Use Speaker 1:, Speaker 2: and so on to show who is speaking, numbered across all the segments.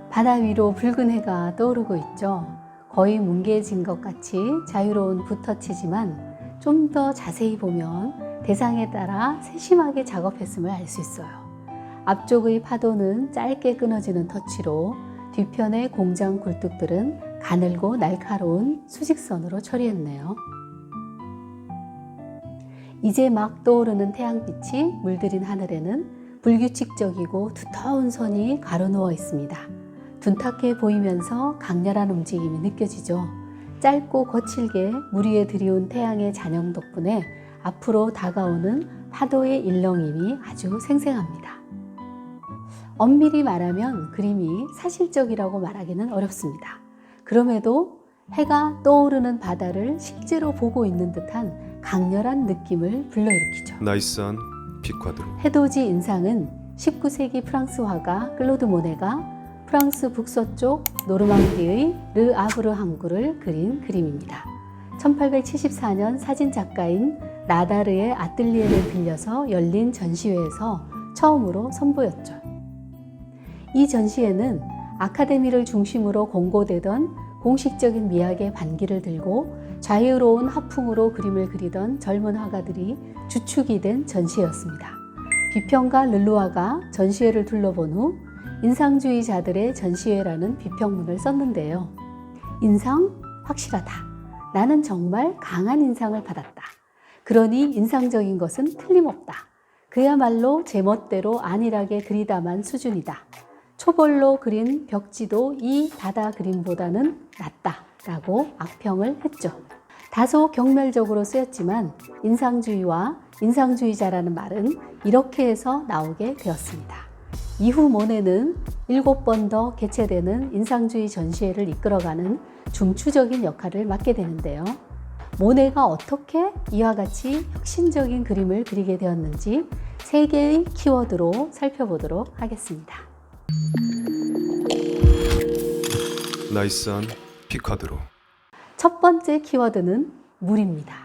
Speaker 1: 바다 위로 붉은 해가 떠오르고 있죠. 거의 뭉개진 것 같이 자유로운 붓터치지만 좀 더 자세히 보면 대상에 따라 세심하게 작업했음을 알 수 있어요. 앞쪽의 파도는 짧게 끊어지는 터치로 뒤편의 공장 굴뚝들은 가늘고 날카로운 수직선으로 처리했네요. 이제 막 떠오르는 태양빛이 물들인 하늘에는 불규칙적이고 두터운 선이 가로누워 있습니다. 둔탁해 보이면서 강렬한 움직임이 느껴지죠. 짧고 거칠게 물 위에 들이운 태양의 잔영 덕분에 앞으로 다가오는 파도의 일렁임이 아주 생생합니다. 엄밀히 말하면 그림이 사실적이라고 말하기는 어렵습니다. 그럼에도 해가 떠오르는 바다를 실제로 보고 있는 듯한 강렬한 느낌을 불러일으키죠.
Speaker 2: 나이스한 피콰드로.
Speaker 1: 해돋이 인상은 19세기 프랑스 화가 클로드 모네가 프랑스 북서쪽 노르망디의 르 아브르 항구를 그린 그림입니다. 1874년 사진작가인 나다르의 아뜰리에를 빌려서 열린 전시회에서 처음으로 선보였죠. 이 전시회는 아카데미를 중심으로 공고되던 공식적인 미학의 반기를 들고 자유로운 하풍으로 그림을 그리던 젊은 화가들이 주축이 된 전시회였습니다. 비평가 르루아가 전시회를 둘러본 후 인상주의자들의 전시회라는 비평문을 썼는데요. 인상 확실하다. 나는 정말 강한 인상을 받았다. 그러니 인상적인 것은 틀림없다. 그야말로 제멋대로 안일하게 그리다만 수준이다. 초벌로 그린 벽지도 이 바다 그림보다는 낫다 라고 악평을 했죠. 다소 경멸적으로 쓰였지만 인상주의와 인상주의자라는 말은 이렇게 해서 나오게 되었습니다. 이후 모네는 7번 더 개최되는 인상주의 전시회를 이끌어가는 중추적인 역할을 맡게 되는데요. 모네가 어떻게 이와 같이 혁신적인 그림을 그리게 되었는지 3개의 키워드로 살펴보도록 하겠습니다.
Speaker 2: 나이스한 피콰드로.
Speaker 1: 첫 번째 키워드는 물입니다.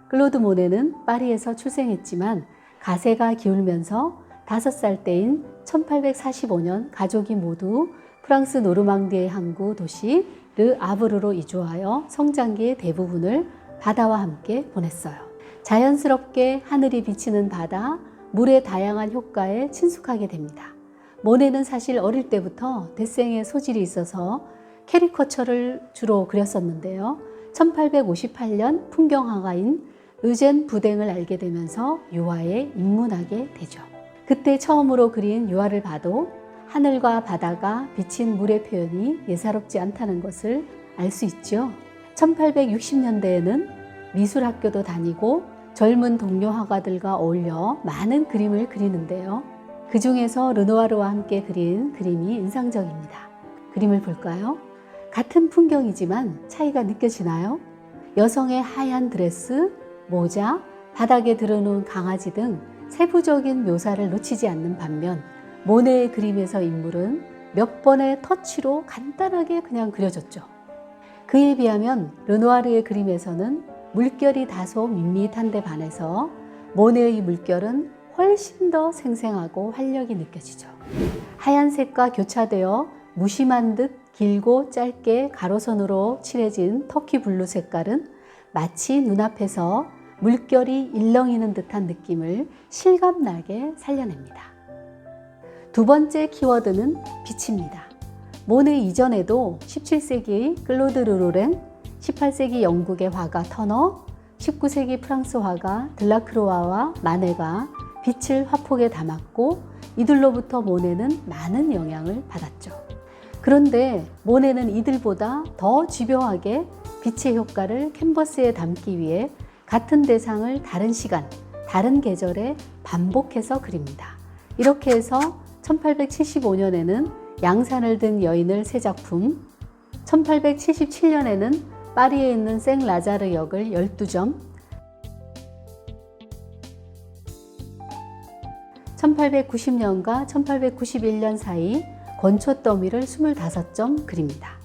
Speaker 1: 클로드 모네는 파리에서 출생했지만 가세가 기울면서 5살 때인 1845년 가족이 모두 프랑스 노르망디의 항구 도시 르 아브르로 이주하여 성장기의 대부분을 바다와 함께 보냈어요. 자연스럽게 하늘이 비치는 바다, 물의 다양한 효과에 친숙하게 됩니다. 모네는 사실 어릴 때부터 데생의 소질이 있어서 캐리커처를 주로 그렸었는데요. 1858년 풍경화가인 의젠 부댕을 알게 되면서 유화에 입문하게 되죠. 그때 처음으로 그린 유화를 봐도 하늘과 바다가 비친 물의 표현이 예사롭지 않다는 것을 알 수 있죠. 1860년대에는 미술학교도 다니고 젊은 동료 화가들과 어울려 많은 그림을 그리는데요. 그 중에서 르누아르와 함께 그린 그림이 인상적입니다. 그림을 볼까요? 같은 풍경이지만 차이가 느껴지나요? 여성의 하얀 드레스, 모자, 바닥에 드러놓은 강아지 등 세부적인 묘사를 놓치지 않는 반면 모네의 그림에서 인물은 몇 번의 터치로 간단하게 그냥 그려졌죠. 그에 비하면 르누아르의 그림에서는 물결이 다소 밋밋한 데 반해서 모네의 물결은 훨씬 더 생생하고 활력이 느껴지죠. 하얀색과 교차되어 무심한 듯 길고 짧게 가로선으로 칠해진 터키 블루 색깔은 마치 눈앞에서 물결이 일렁이는 듯한 느낌을 실감나게 살려냅니다. 두 번째 키워드는 빛입니다. 모네 이전에도 17세기 클로드 르로랭, 18세기 영국의 화가 터너, 19세기 프랑스 화가 들라크로아와 마네가 빛을 화폭에 담았고 이들로부터 모네는 많은 영향을 받았죠. 그런데 모네는 이들보다 더 집요하게 빛의 효과를 캔버스에 담기 위해 같은 대상을 다른 시간, 다른 계절에 반복해서 그립니다. 이렇게 해서 1875년에는 양산을 든 여인을 세 작품, 1877년에는 파리에 있는 생라자르 역을 12점, 1890년과 1891년 사이 건초 더미를 25점 그립니다.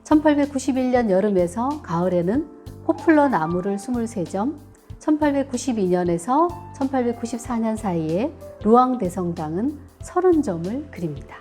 Speaker 1: 1891년 여름에서 가을에는 포플러 나무를 23점, 1892년에서 1894년 사이에 루앙 대성당은 30점을 그립니다.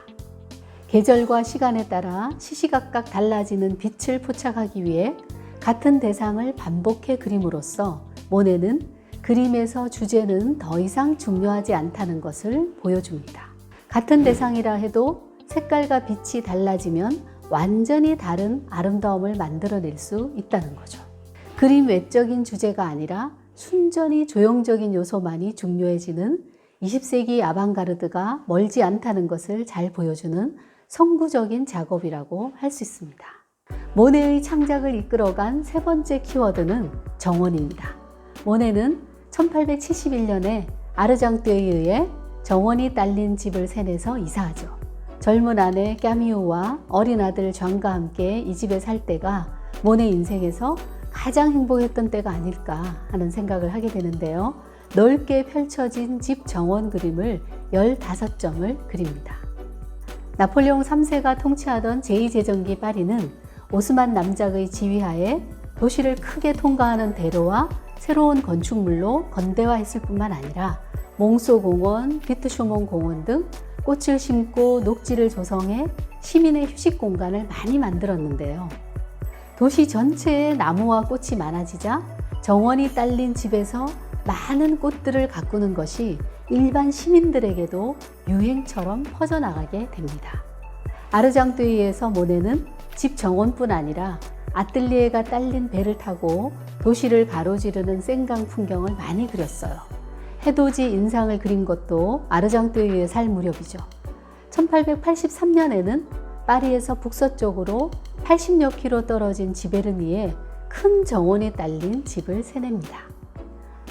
Speaker 1: 계절과 시간에 따라 시시각각 달라지는 빛을 포착하기 위해 같은 대상을 반복해 그림으로써 모네는 그림에서 주제는 더 이상 중요하지 않다는 것을 보여줍니다. 같은 대상이라 해도 색깔과 빛이 달라지면 완전히 다른 아름다움을 만들어낼 수 있다는 거죠. 그림 외적인 주제가 아니라 순전히 조형적인 요소만이 중요해지는 20세기 아방가르드가 멀지 않다는 것을 잘 보여주는 선구적인 작업이라고 할 수 있습니다. 모네의 창작을 이끌어간 세 번째 키워드는 정원입니다. 모네는 1871년에 아르장뚜에 의해 정원이 딸린 집을 세내서 이사하죠. 젊은 아내 까미우와 어린 아들 장과 함께 이 집에 살 때가 모네 인생에서 가장 행복했던 때가 아닐까 하는 생각을 하게 되는데요. 넓게 펼쳐진 집 정원 그림을 15점을 그립니다. 나폴레옹 3세가 통치하던 제2제정기 파리는 오스만 남작의 지휘하에 도시를 크게 통과하는 대로와 새로운 건축물로 건대화했을 뿐만 아니라 몽소공원, 비트쇼몽 공원 등 꽃을 심고 녹지를 조성해 시민의 휴식 공간을 많이 만들었는데요. 도시 전체에 나무와 꽃이 많아지자 정원이 딸린 집에서 많은 꽃들을 가꾸는 것이 일반 시민들에게도 유행처럼 퍼져나가게 됩니다. 아르장뚜이에서 모네는 집 정원뿐 아니라 아뜰리에가 딸린 배를 타고 도시를 가로지르는 생강 풍경을 많이 그렸어요. 해돋이 인상을 그린 것도 아르장뚜이에 살 무렵이죠. 1883년에는 파리에서 북서쪽으로 80여 킬로 떨어진 지베르니에 큰 정원이 딸린 집을 세냅니다.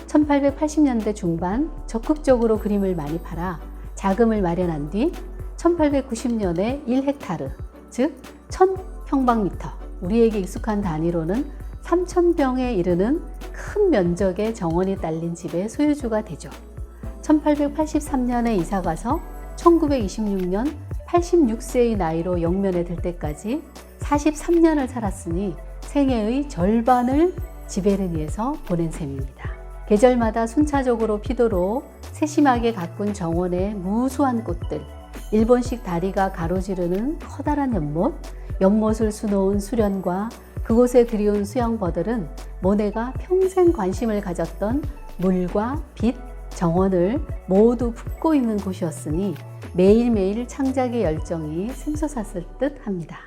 Speaker 1: 1880년대 중반 적극적으로 그림을 많이 팔아 자금을 마련한 뒤 1890년에 1헥타르, 즉 1000평방미터, 우리에게 익숙한 단위로는 3000평에 이르는 큰 면적의 정원이 딸린 집의 소유주가 되죠. 1883년에 이사가서 1926년 86세의 나이로 영면에 들 때까지 43년을 살았으니 생애의 절반을 지베르니에서 보낸 셈입니다. 계절마다 순차적으로 피도록 세심하게 가꾼 정원의 무수한 꽃들, 일본식 다리가 가로지르는 커다란 연못, 연못을 수놓은 수련과 그곳에 그리운 수영버들은 모네가 평생 관심을 가졌던 물과 빛, 정원을 모두 품고 있는 곳이었으니 매일매일 창작의 열정이 샘솟았을 듯 합니다.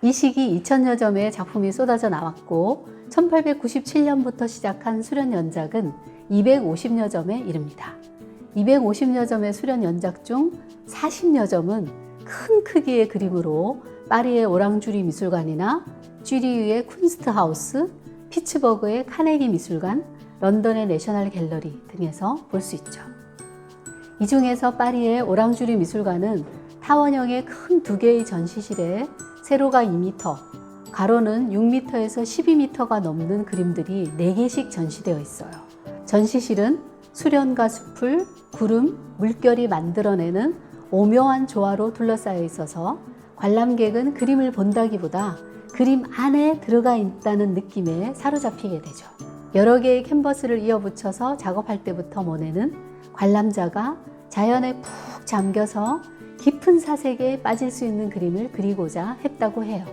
Speaker 1: 이 시기 2000여 점의 작품이 쏟아져 나왔고 1897년부터 시작한 수련 연작은 250여 점에 이릅니다. 250여 점의 수련 연작 중 40여 점은 큰 크기의 그림으로 파리의 오랑주리 미술관이나 쥐리히의 쿤스트하우스, 피츠버그의 카네기 미술관, 런던의 내셔널 갤러리 등에서 볼 수 있죠. 이 중에서 파리의 오랑주리 미술관은 타원형의 큰 2개의 전시실에 세로가 2m, 가로는 6m에서 12m가 넘는 그림들이 4개씩 전시되어 있어요. 전시실은 수련과 숲을, 구름, 물결이 만들어내는 오묘한 조화로 둘러싸여 있어서 관람객은 그림을 본다기보다 그림 안에 들어가 있다는 느낌에 사로잡히게 되죠. 여러 개의 캔버스를 이어붙여서 작업할 때부터 모네는 관람자가 자연에 푹 잠겨서 깊은 사색에 빠질 수 있는 그림을 그리고자 했다고 해요.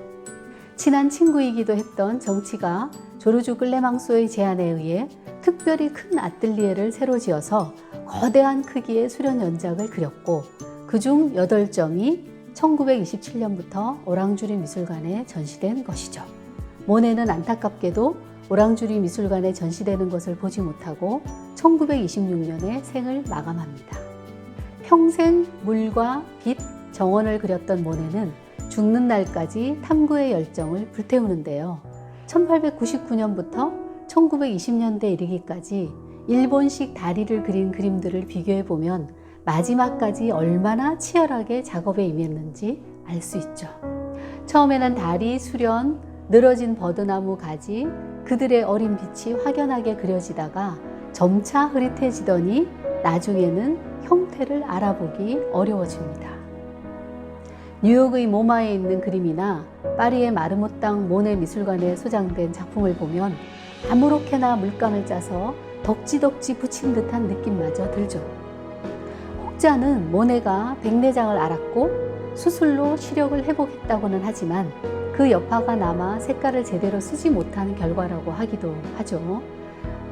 Speaker 1: 친한 친구이기도 했던 정치가 조르주 클레망소의 제안에 의해 특별히 큰 아뜰리에를 새로 지어서 거대한 크기의 수련 연작을 그렸고 그중 8점이 1927년부터 오랑주리 미술관에 전시된 것이죠. 모네는 안타깝게도 오랑주리 미술관에 전시되는 것을 보지 못하고 1926년에 생을 마감합니다. 평생 물과 빛, 정원을 그렸던 모네는 죽는 날까지 탐구의 열정을 불태우는데요. 1899년부터 1920년대 이르기까지 일본식 다리를 그린 그림들을 비교해보면 마지막까지 얼마나 치열하게 작업에 임했는지 알 수 있죠. 처음에는 다리, 수련, 늘어진 버드나무 가지, 그들의 어린 빛이 확연하게 그려지다가 점차 흐릿해지더니 나중에는 형태를 알아보기 어려워집니다. 뉴욕의 모마에 있는 그림이나 파리의 마르모땅 모네 미술관에 소장된 작품을 보면 아무렇게나 물감을 짜서 덕지덕지 붙인 듯한 느낌마저 들죠. 혹자는 모네가 백내장을 앓았고 수술로 시력을 회복했다고는 하지만 그 여파가 남아 색깔을 제대로 쓰지 못하는 결과라고 하기도 하죠.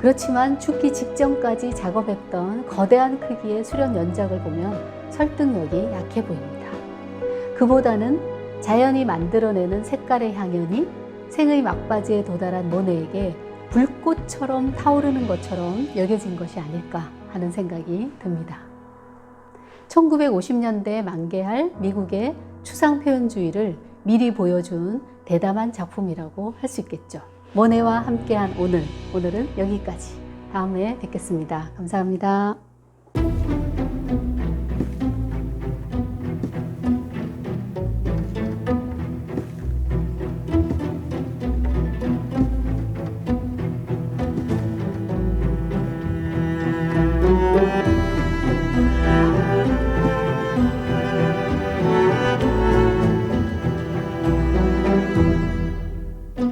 Speaker 1: 그렇지만 죽기 직전까지 작업했던 거대한 크기의 수련 연작을 보면 설득력이 약해 보입니다. 그보다는 자연이 만들어내는 색깔의 향연이 생의 막바지에 도달한 모네에게 불꽃처럼 타오르는 것처럼 여겨진 것이 아닐까 하는 생각이 듭니다. 1950년대에 만개할 미국의 추상 표현주의를 미리 보여준 대담한 작품이라고 할 수 있겠죠. 모네와 함께한 오늘은 여기까지. 다음에 뵙겠습니다. 감사합니다.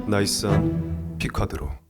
Speaker 2: 나이스한 피카드로.